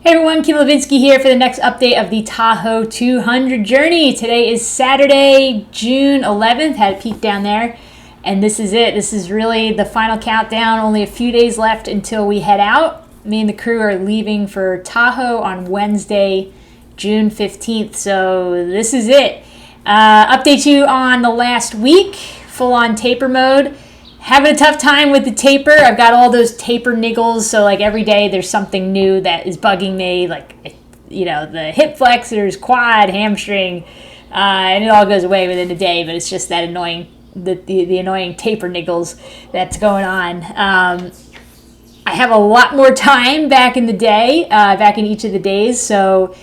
Hey everyone, Kim Levinsky here for the next update of the Tahoe 200 journey. Today is Saturday, June 11th. Had a peek down there, and this is it. This is really the final countdown. Only a few days left until we head out. Me and the crew are leaving for Tahoe on Wednesday, June 15th. So this is it. Update you on the last week, full on taper mode. Having a tough time with the taper. I've got all those taper niggles, so like every day there's something new that is bugging me, like, you know, the hip flexors, quad, hamstring, and it all goes away within a day, but it's just that annoying, the annoying taper niggles that's going on. I have a lot more time back in the day, back in each of the days, so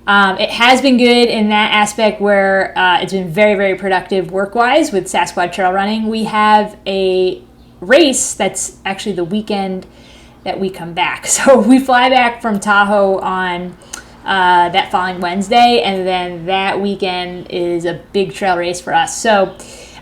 it has been good in that aspect where it's been very, very productive work-wise with Sassquad trail running. We have a race that's actually the weekend that we come back. So we fly back from Tahoe on that following Wednesday, and then that weekend is a big trail race for us. So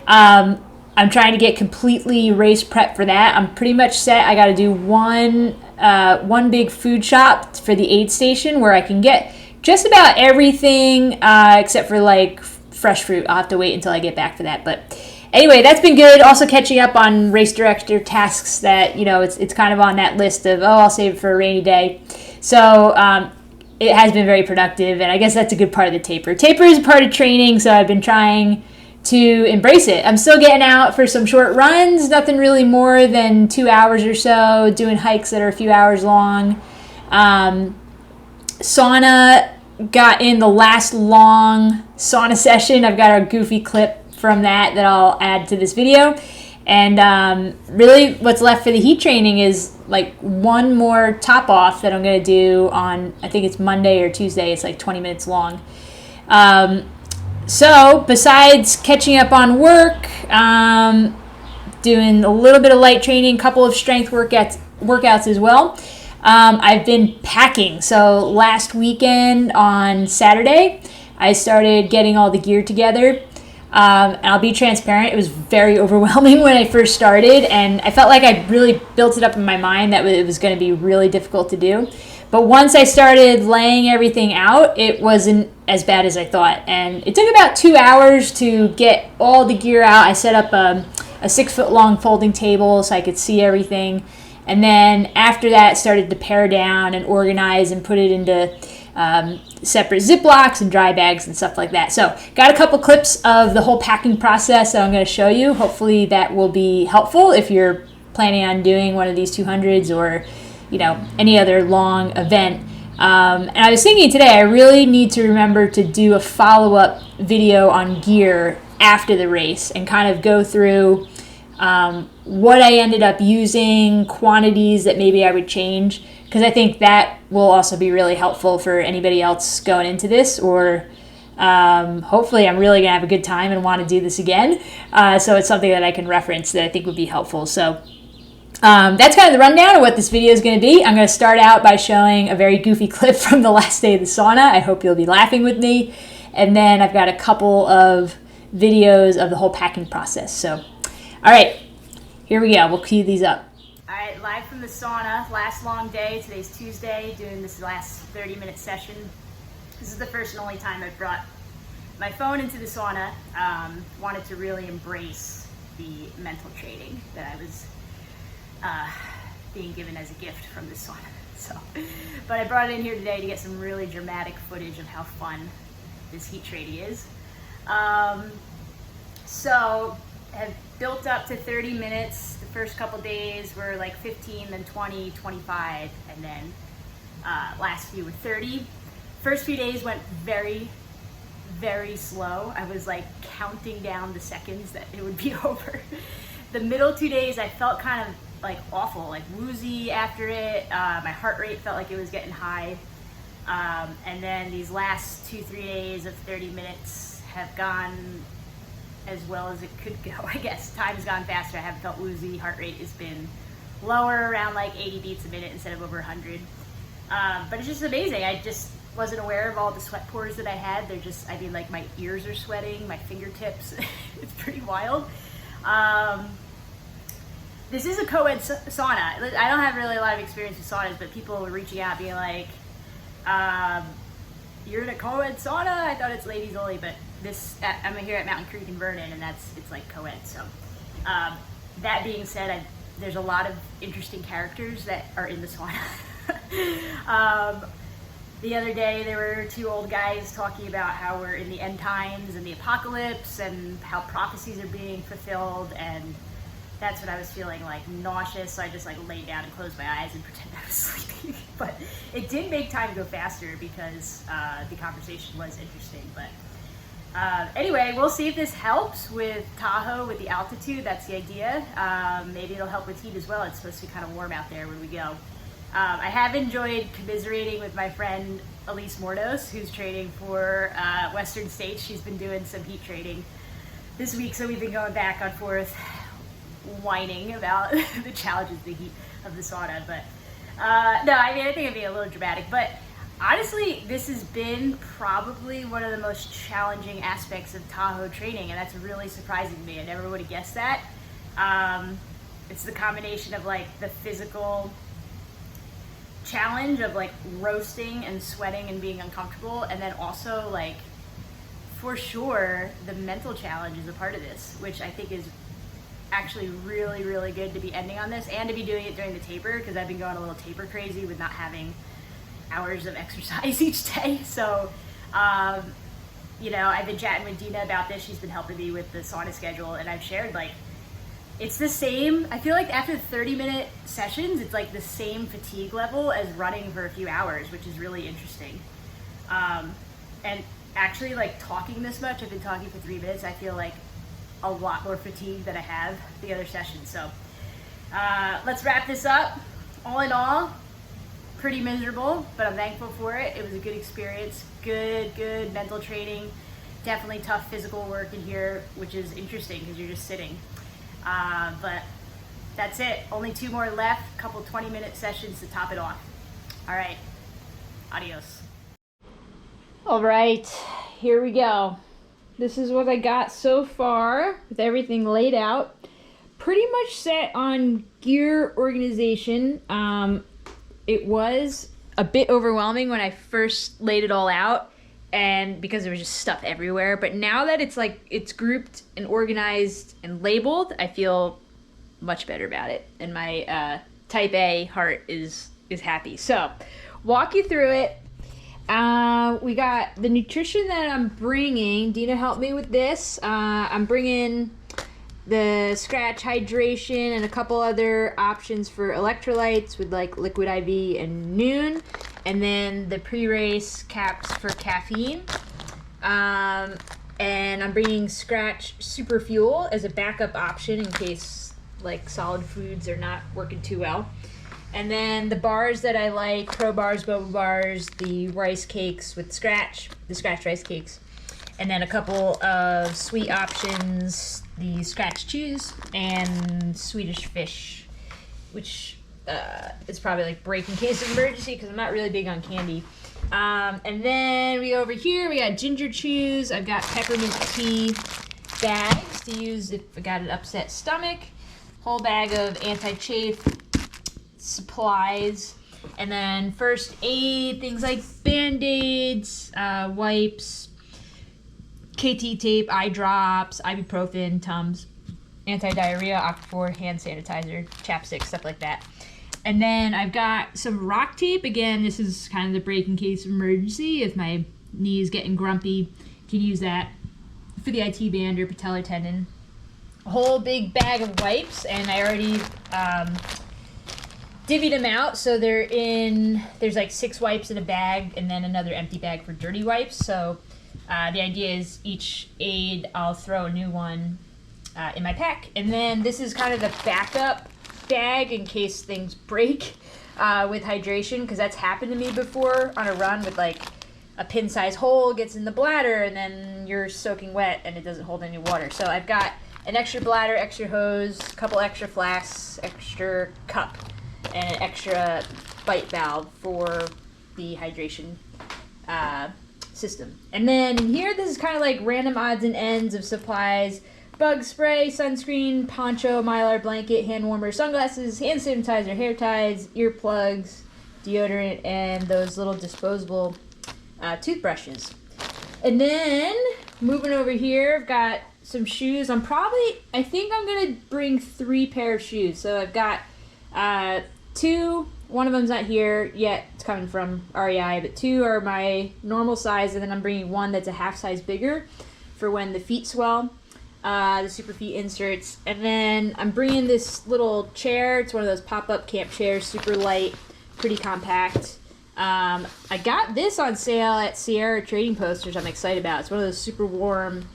I'm trying to get completely race prep for that. I'm pretty much set. I got to do one big food shop for the aid station where I can get just about everything except for like fresh fruit. I'll have to wait until I get back for that. But anyway, that's been good. Also catching up on race director tasks that, you know, it's kind of on that list of, I'll save it for a rainy day. So it has been very productive, and I guess that's a good part of the taper. Taper is a part of training, so I've been trying to embrace it. I'm still getting out for some short runs, nothing really more than 2 hours or so, doing hikes that are a few hours long. Sauna, got in the last long sauna session. I've got a goofy clip from that I'll add to this video. And really what's left for the heat training is like one more top off that I'm going to do on, I think it's Monday or Tuesday. It's like 20 minutes long. So besides catching up on work, doing a little bit of light training, couple of strength workouts as well. I've been packing. So last weekend on Saturday, I started getting all the gear together. And I'll be transparent, it was very overwhelming when I first started, and I felt like I really built it up in my mind that it was going to be really difficult to do. But once I started laying everything out, it wasn't as bad as I thought. And it took about 2 hours to get all the gear out. I set up a 6-foot long folding table so I could see everything. And then after that, started to pare down and organize and put it into separate Ziplocs and dry bags and stuff like that. So got a couple clips of the whole packing process that I'm going to show you. Hopefully that will be helpful if you're planning on doing one of these 200s or, you know, any other long event. And I was thinking today, I really need to remember to do a follow-up video on gear after the race and kind of go through what I ended up using, quantities that maybe I would change, because I think that will also be really helpful for anybody else going into this, or hopefully I'm really going to have a good time and want to do this again. So it's something that I can reference that I think would be helpful. So that's kind of the rundown of what this video is going to be. I'm going to start out by showing a very goofy clip from the last day of the sauna. I hope you'll be laughing with me. And then I've got a couple of videos of the whole packing process. So, all right. Here we go. We'll cue these up. All right, live from the sauna. Last long day. Today's Tuesday, doing this last 30-minute session. This is the first and only time I've brought my phone into the sauna. Wanted to really embrace the mental training that I was being given as a gift from the sauna. So, but I brought it in here today to get some really dramatic footage of how fun this heat training is. So, have built up to 30 minutes. The first couple days were like 15, then 20, 25, and then last few were 30. First few days went very, very slow. I was like counting down the seconds that it would be over. The middle 2 days I felt kind of like awful, like woozy after it. My heart rate felt like it was getting high. And then these last 2-3 days of 30 minutes have gone as well as it could go, I guess. Time's gone faster. I haven't felt woozy. Heart rate has been lower, around like 80 beats a minute instead of over 100. But it's just amazing. I just wasn't aware of all the sweat pores that I had. They're just, I mean, like my ears are sweating, my fingertips. It's pretty wild. This is a co-ed sauna. I don't have really a lot of experience with saunas, but people were reaching out being like, You're in a co-ed sauna? I thought it's ladies only, but I'm here at Mountain Creek in Vernon, and it's like co-ed. So that being said, there's a lot of interesting characters that are in the sauna. The other day there were two old guys talking about how we're in the end times and the apocalypse and how prophecies are being fulfilled, and that's what I was feeling, like nauseous. So I just like laid down and closed my eyes and pretended I was sleeping. But it did make time go faster because the conversation was interesting. But anyway, we'll see if this helps with Tahoe, with the altitude. That's the idea. Maybe it'll help with heat as well. It's supposed to be kind of warm out there when we go. I have enjoyed commiserating with my friend Elise Mordos, who's training for Western States. She's been doing some heat training this week, so we've been going back and forth whining about the challenges of the heat of the sauna. But no, I mean, I think it'd be a little dramatic, but honestly, this has been probably one of the most challenging aspects of Tahoe training, and that's really surprising to me. I never would have guessed that. It's the combination of like the physical challenge of like roasting and sweating and being uncomfortable, and then also like for sure the mental challenge is a part of this, which I think is actually really, really good to be ending on this and to be doing it during the taper, because I've been going a little taper crazy with not having hours of exercise each day. So you know, I've been chatting with Dina about this. She's been helping me with the sauna schedule, and I've shared like it's the same. I feel like after 30-minute sessions, it's like the same fatigue level as running for a few hours, which is really interesting. And actually, like talking this much, I've been talking for 3 minutes, I feel like a lot more fatigue than I have the other sessions. So let's wrap this up. All in all, pretty miserable, but I'm thankful for it. It was a good experience, good mental training, definitely tough physical work in here, which is interesting because you're just sitting. But that's it. Only 2 more left, a couple 20-minute sessions to top it off. All right, adios. All right, here we go. This is what I got so far with everything laid out. Pretty much set on gear organization. It was a bit overwhelming when I first laid it all out, and because there was just stuff everywhere. But now that it's like it's grouped and organized and labeled, I feel much better about it, and my type A heart is happy. So walk you through it. We got the nutrition that I'm bringing. Dina helped me with this. I'm bringing the Squatch hydration and a couple other options for electrolytes with like liquid IV and Noon, and then the pre-race caps for caffeine. And I'm bringing Squatch Super Fuel as a backup option in case like solid foods are not working too well. And then the bars that I like, Pro Bars, Boba Bars, the rice cakes with Squatch, the Squatch rice cakes. And then a couple of sweet options, the Squatch Chews and Swedish Fish, which is probably like break in case of emergency because I'm not really big on candy. And then we go over here, we got ginger chews. I've got peppermint tea bags to use if I got an upset stomach. Whole bag of anti-chafe supplies, and then first aid, things like Band-Aids, wipes, KT tape, eye drops, ibuprofen, Tums, anti-diarrhea, Aquaphor, hand sanitizer, chapstick, stuff like that. And then I've got some rock tape. Again, this is kind of the break in case of emergency. If my knee is getting grumpy, can use that for the IT band or patellar tendon. A whole big bag of wipes, and I already divvied them out, so there's like 6 wipes in a bag and then another empty bag for dirty wipes. So the idea is each aid I'll throw a new one in my pack, and then this is kind of the backup bag in case things break with hydration, because that's happened to me before on a run with like a pin-sized hole gets in the bladder and then you're soaking wet and it doesn't hold any water. So I've got an extra bladder, extra hose, a couple extra flasks, extra cup, and an extra bite valve for the hydration system. And then in here, this is kind of like random odds and ends of supplies: bug spray, sunscreen, poncho, Mylar blanket, hand warmer, sunglasses, hand sanitizer, hair ties, earplugs, deodorant, and those little disposable toothbrushes. And then moving over here, I've got some shoes. I think I'm gonna bring 3 pair of shoes. So I've got 2. One of them's not here yet. It's coming from REI, but 2 are my normal size, and then I'm bringing 1 that's a half size bigger for when the feet swell. The super feet inserts. And then I'm bringing this little chair. It's one of those pop-up camp chairs, super light, pretty compact. I got this on sale at Sierra Trading Post, which I'm excited about. It's one of those super warm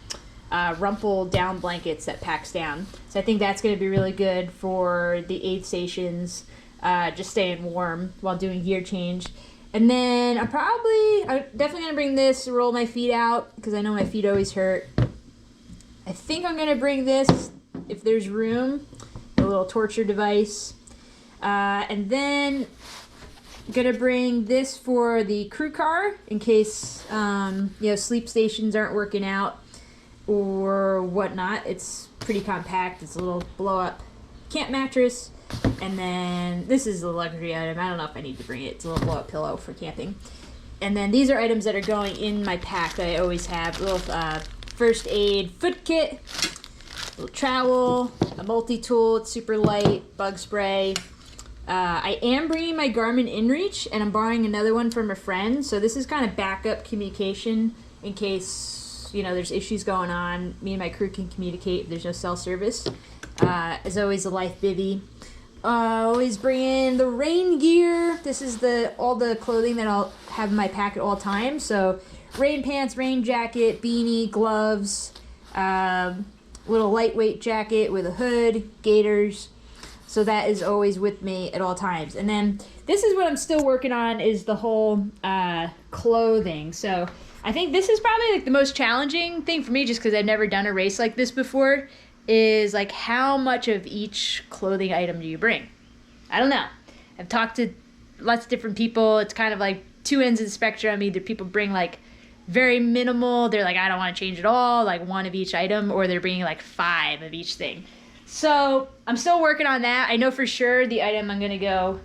rumple down blankets that packs down. So I think that's going to be really good for the aid stations, just staying warm while doing gear change. And then I'm definitely going to bring this to roll my feet out, because I know my feet always hurt. I think I'm going to bring this, if there's room, a little torture device. And then I'm going to bring this for the crew car in case, sleep stations aren't working out or whatnot. It's pretty compact. It's a little blow-up camp mattress. And then this is a luxury item. I don't know if I need to bring it. It's a little blow-up pillow for camping. And then these are items that are going in my pack that I always have. A little first aid foot kit, a little trowel, a multi-tool. It's super light, bug spray. I am bringing my Garmin InReach, and I'm borrowing another one from a friend. So this is kind of backup communication in case, there's issues going on. Me and my crew can communicate if there's no cell service. As always, a life bivvy. Always bring in the rain gear. This is all the clothing that I'll have in my pack at all times. So rain pants, rain jacket, beanie, gloves, little lightweight jacket with a hood, gaiters. So that is always with me at all times. And then this is what I'm still working on, is the whole clothing. So I think this is probably like the most challenging thing for me, just because I've never done a race like this before, is like how much of each clothing item do you bring? I don't know. I've talked to lots of different people. It's kind of like 2 ends of the spectrum. Either people bring like very minimal, they're like, I don't want to change at all, like 1 of each item, or they're bringing like 5 of each thing. So I'm still working on that. I know for sure the item I'm going to go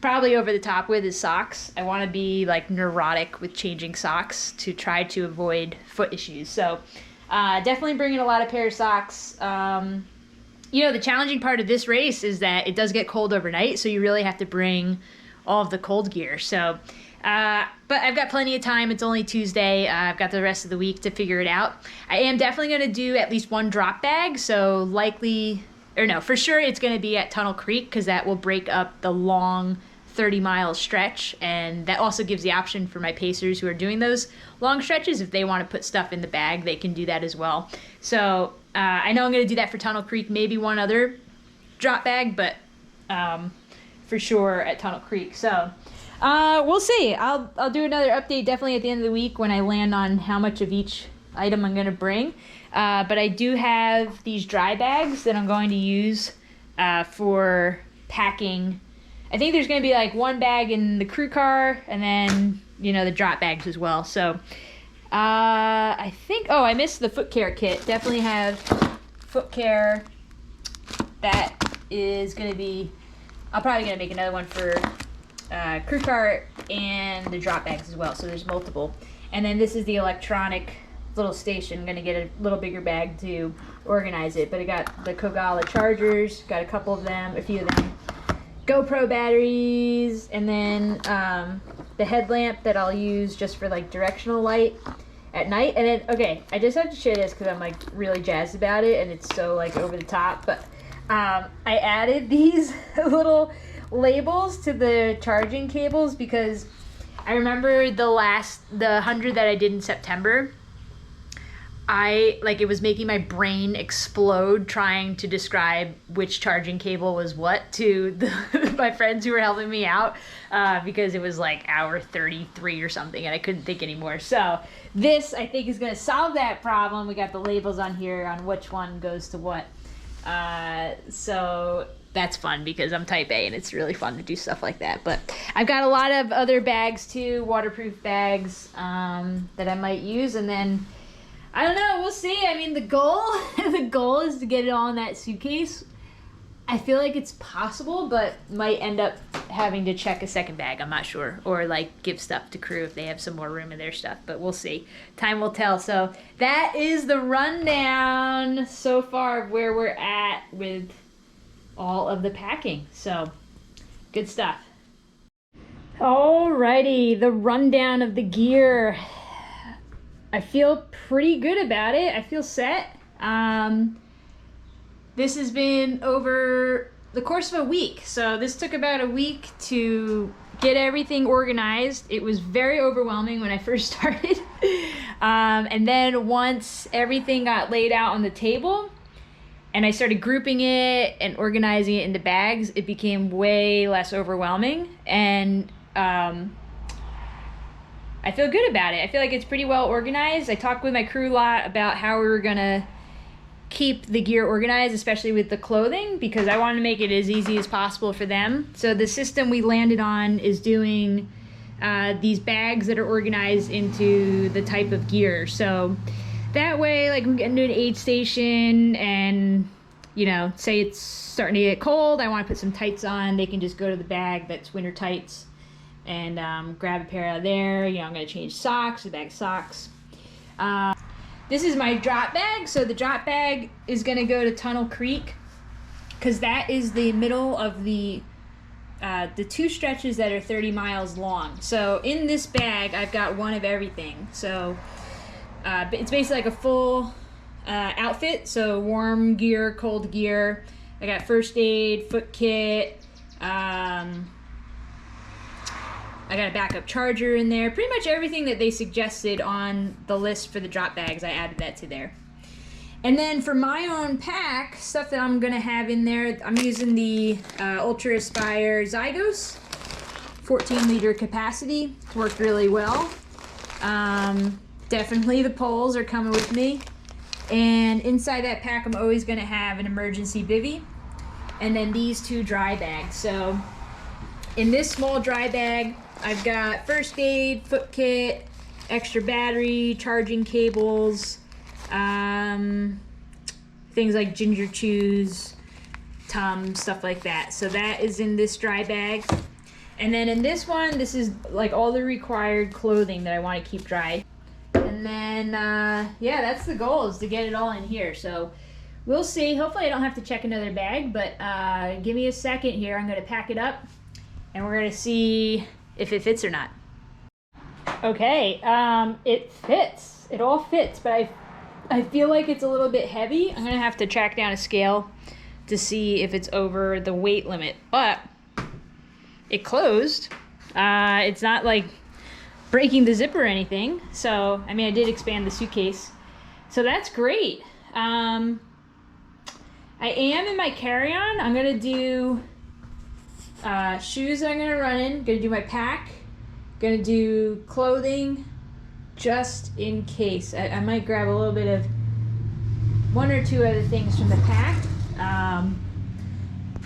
probably over the top with is socks. I want to be like neurotic with changing socks to try to avoid foot issues. So definitely bringing a lot of pair of socks. The challenging part of this race is that it does get cold overnight, so you really have to bring all of the cold gear. So, but I've got plenty of time. It's only Tuesday. I've got the rest of the week to figure it out. I am definitely going to do at least 1 drop bag. So for sure it's going to be at Tunnel Creek, because that will break up the long 30-mile stretch. And that also gives the option for my pacers who are doing those long stretches, if they want to put stuff in the bag, they can do that as well. So I know I'm going to do that for Tunnel Creek, maybe 1 other drop bag, but for sure at Tunnel Creek. So we'll see. I'll do another update definitely at the end of the week when I land on how much of each item I'm going to bring. But I do have these dry bags that I'm going to use for packing. I think there's going to be like 1 bag in the crew car, and then, the drop bags as well. So I think, I missed the foot care kit. Definitely have foot care. That is going to be, I'm probably going to make another one for crew car and the drop bags as well. So there's multiple. And then this is the electronic little station. I'm going to get a little bigger bag to organize it. But I got the Kogala chargers, got a couple of them, a few of them. GoPro batteries, and then the headlamp that I'll use just for like directional light at night. And then, okay, I just have to share this because I'm like really jazzed about it, and it's so like over the top. But I added these little labels to the charging cables because I remember the 100 that I did in September. It was making my brain explode trying to describe which charging cable was what to my friends who were helping me out because it was like hour 33 or something and I couldn't think anymore. So this, I think, is going to solve that problem. We got the labels on here on which one goes to what. So that's fun because I'm type A and it's really fun to do stuff like that. But I've got a lot of other bags too, waterproof bags that I might use. And then I don't know, we'll see. I mean, the goal is to get it all in that suitcase. I feel like it's possible, but might end up having to check a second bag. I'm not sure. Or like give stuff to crew if they have some more room in their stuff. But we'll see. Time will tell. So that is the rundown so far of where we're at with all of the packing. So good stuff. Alrighty, the rundown of the gear. I feel pretty good about it. I feel set. This has been over the course of a week. So this took about a week to get everything organized. It was very overwhelming when I first started. And then once everything got laid out on the table and I started grouping it and organizing it into bags, it became way less overwhelming. And I feel good about it. I feel like it's pretty well organized. I talked with my crew a lot about how we were gonna keep the gear organized, especially with the clothing, because I wanted to make it as easy as possible for them. So the system we landed on is doing these bags that are organized into the type of gear. So that way, like, we get into an aid station and, you know, say it's starting to get cold, I want to put some tights on, they can just go to the bag that's winter tights and grab a pair out of there. You know, I'm going to change socks, a bag of socks. This is my drop bag. So the drop bag is going to go to Tunnel Creek because that is the middle of the two stretches that are 30 miles long. So in this bag, I've got one of everything. So it's basically like a full outfit. So warm gear, cold gear. I got first aid, foot kit. I got a backup charger in there. Pretty much everything that they suggested on the list for the drop bags, I added that to there. And then for my own pack, stuff that I'm gonna have in there, I'm using the Ultra Aspire Zygos, 14-liter capacity. It's worked really well. Definitely the poles are coming with me. And inside that pack, I'm always gonna have an emergency bivvy. And then these two dry bags. So in this small dry bag, I've got first aid, foot kit, extra battery, charging cables, things like ginger chews, Tums, stuff like that. So that is in this dry bag. And then in this one, this is like all the required clothing that I want to keep dry. And then, yeah, that's the goal, is to get it all in here. So we'll see. Hopefully I don't have to check another bag, but give me a second here. I'm going to pack it up and we're going to see if it fits or not. Okay, it fits. It all fits, but I feel like it's a little bit heavy. I'm gonna have to track down a scale to see if it's over the weight limit, but it closed. It's not like breaking the zipper or anything. So, I mean, I did expand the suitcase. So that's great. I am in my carry-on. I'm gonna do shoes that I'm gonna run in, gonna do my pack, gonna do clothing just in case. I might grab a little bit of one or two other things from the pack.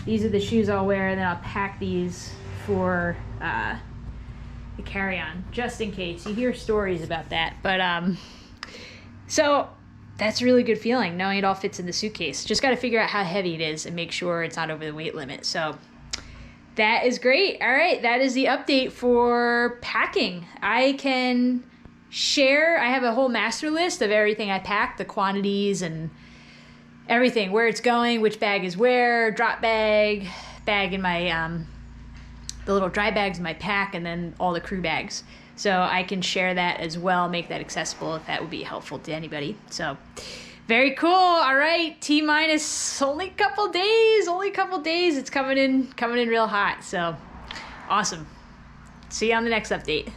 These are the shoes I'll wear, and then I'll pack these for the carry-on just in case. You hear stories about that, but so that's a really good feeling, knowing it all fits in the suitcase. Just got to figure out how heavy it is and make sure it's not over the weight limit. So that is great. All right, that is the update for packing. I can share, I have a whole master list of everything I packed, the quantities and everything, where it's going, which bag is where, drop bag, bag in my, the little dry bags in my pack, and then all the crew bags. So I can share that as well, make that accessible if that would be helpful to anybody. So very cool. All right, T-minus only a couple days, It's coming in real hot. So awesome. See you on the next update.